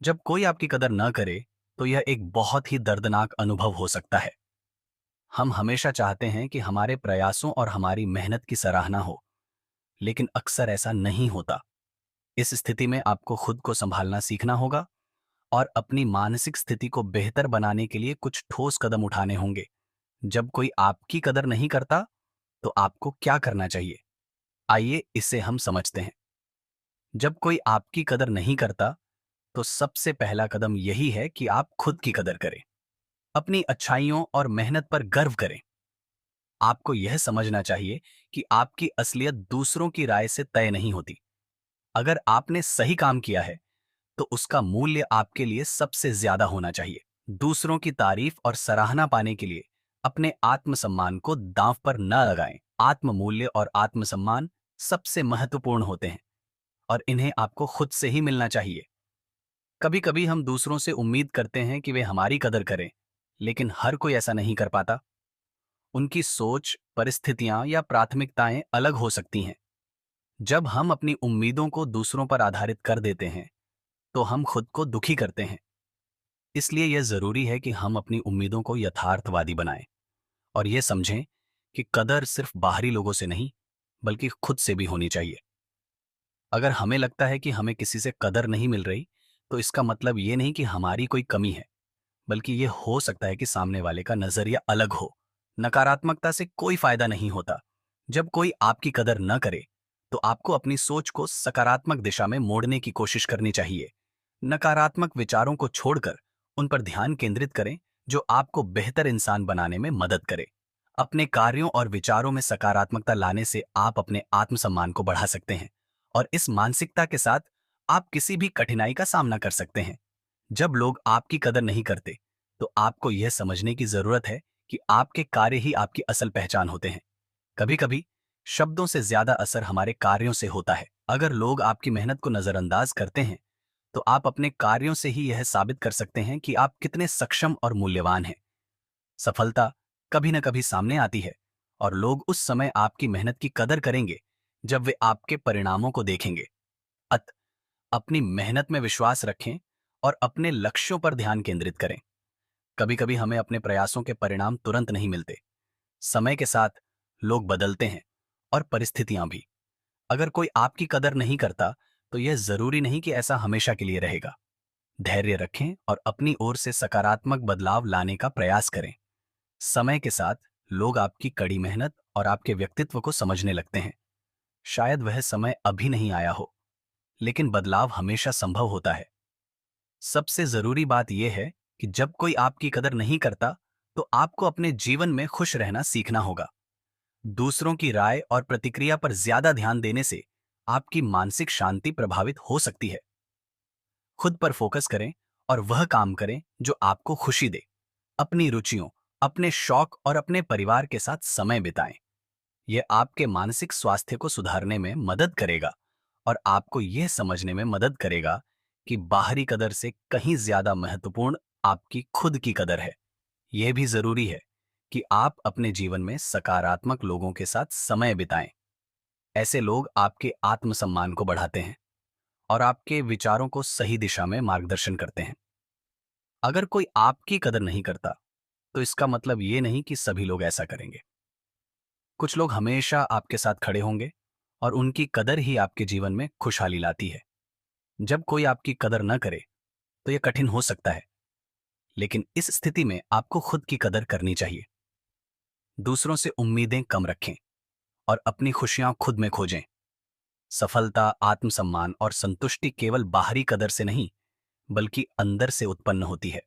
जब कोई आपकी कदर न करे, तो यह एक बहुत ही दर्दनाक अनुभव हो सकता है। हम हमेशा चाहते हैं कि हमारे प्रयासों और हमारी मेहनत की सराहना हो, लेकिन अक्सर ऐसा नहीं होता। इस स्थिति में आपको खुद को संभालना सीखना होगा और अपनी मानसिक स्थिति को बेहतर बनाने के लिए कुछ ठोस कदम उठाने होंगे। जब कोई आपकी कदर नहीं करता, तो आपको क्या करना चाहिए? आइए इसे हम समझते हैं। जब कोई आपकी कदर नहीं करता, तो सबसे पहला कदम यही है कि आप खुद की कदर करें। अपनी अच्छाइयों और मेहनत पर गर्व करें। आपको यह समझना चाहिए कि आपकी असलियत दूसरों की राय से तय नहीं होती। अगर आपने सही काम किया है, तो उसका मूल्य आपके लिए सबसे ज्यादा होना चाहिए। दूसरों की तारीफ और सराहना पाने के लिए अपने आत्मसम्मान को दांव पर न लगाएं। आत्म मूल्य और आत्मसम्मान सबसे महत्वपूर्ण होते हैं और इन्हें आपको खुद से ही मिलना चाहिए। कभी कभी हम दूसरों से उम्मीद करते हैं कि वे हमारी कदर करें, लेकिन हर कोई ऐसा नहीं कर पाता। उनकी सोच, परिस्थितियां या प्राथमिकताएं अलग हो सकती हैं। जब हम अपनी उम्मीदों को दूसरों पर आधारित कर देते हैं, तो हम खुद को दुखी करते हैं। इसलिए यह जरूरी है कि हम अपनी उम्मीदों को यथार्थवादी बनाएं और यह समझें कि कदर सिर्फ बाहरी लोगों से नहीं, बल्कि खुद से भी होनी चाहिए। अगर हमें लगता है कि हमें किसी से कदर नहीं मिल रही, तो इसका मतलब ये नहीं कि हमारी कोई कमी है, बल्कि ये हो सकता है कि सामने वाले का नजरिया अलग हो। नकारात्मकता से कोई फायदा नहीं होता। जब कोई आपकी कदर न करे, तो आपको अपनी सोच को सकारात्मक दिशा में मोड़ने की कोशिश करनी चाहिए। नकारात्मक विचारों को छोड़कर उन पर ध्यान केंद्रित करें जो आपको बेहतर इंसान बनाने में मदद करे। अपने कार्यों और विचारों में सकारात्मकता लाने से आप अपने आत्मसम्मान को बढ़ा सकते हैं और इस मानसिकता के साथ आप किसी भी कठिनाई का सामना कर सकते हैं। जब लोग आपकी कदर नहीं करते, तो आपको यह समझने की जरूरत है कि आपके कार्य ही आपकी असल पहचान होते हैं। कभी कभी शब्दों से ज्यादा असर हमारे कार्यों से होता है। अगर लोग आपकी मेहनत को नजरअंदाज करते हैं, तो आप अपने कार्यों से ही यह साबित कर सकते हैं कि आप कितने सक्षम और मूल्यवान हैं। सफलता कभी न कभी सामने आती है और लोग उस समय आपकी मेहनत की कदर करेंगे जब वे आपके परिणामों को देखेंगे। अत अपनी मेहनत में विश्वास रखें और अपने लक्ष्यों पर ध्यान केंद्रित करें। कभी कभी हमें अपने प्रयासों के परिणाम तुरंत नहीं मिलते। समय के साथ लोग बदलते हैं और परिस्थितियां भी। अगर कोई आपकी कदर नहीं करता, तो यह जरूरी नहीं कि ऐसा हमेशा के लिए रहेगा। धैर्य रखें और अपनी ओर से सकारात्मक बदलाव लाने का प्रयास करें। समय के साथ लोग आपकी कड़ी मेहनत और आपके व्यक्तित्व को समझने लगते हैं। शायद वह समय अभी नहीं आया हो, लेकिन बदलाव हमेशा संभव होता है। सबसे जरूरी बात यह है कि जब कोई आपकी कदर नहीं करता, तो आपको अपने जीवन में खुश रहना सीखना होगा। दूसरों की राय और प्रतिक्रिया पर ज्यादा ध्यान देने से आपकी मानसिक शांति प्रभावित हो सकती है। खुद पर फोकस करें और वह काम करें जो आपको खुशी दे। अपनी रुचियों, अपने शौक और अपने परिवार के साथ समय बिताएं। यह आपके मानसिक स्वास्थ्य को सुधारने में मदद करेगा और आपको यह समझने में मदद करेगा कि बाहरी कदर से कहीं ज्यादा महत्वपूर्ण आपकी खुद की कदर है। यह भी जरूरी है कि आप अपने जीवन में सकारात्मक लोगों के साथ समय बिताएं। ऐसे लोग आपके आत्मसम्मान को बढ़ाते हैं और आपके विचारों को सही दिशा में मार्गदर्शन करते हैं। अगर कोई आपकी कदर नहीं करता, तो इसका मतलब ये नहीं कि सभी लोग ऐसा करेंगे। कुछ लोग हमेशा आपके साथ खड़े होंगे और उनकी कदर ही आपके जीवन में खुशहाली लाती है। जब कोई आपकी कदर न करे, तो यह कठिन हो सकता है, लेकिन इस स्थिति में आपको खुद की कदर करनी चाहिए। दूसरों से उम्मीदें कम रखें और अपनी खुशियां खुद में खोजें। सफलता, आत्मसम्मान और संतुष्टि केवल बाहरी कदर से नहीं, बल्कि अंदर से उत्पन्न होती है।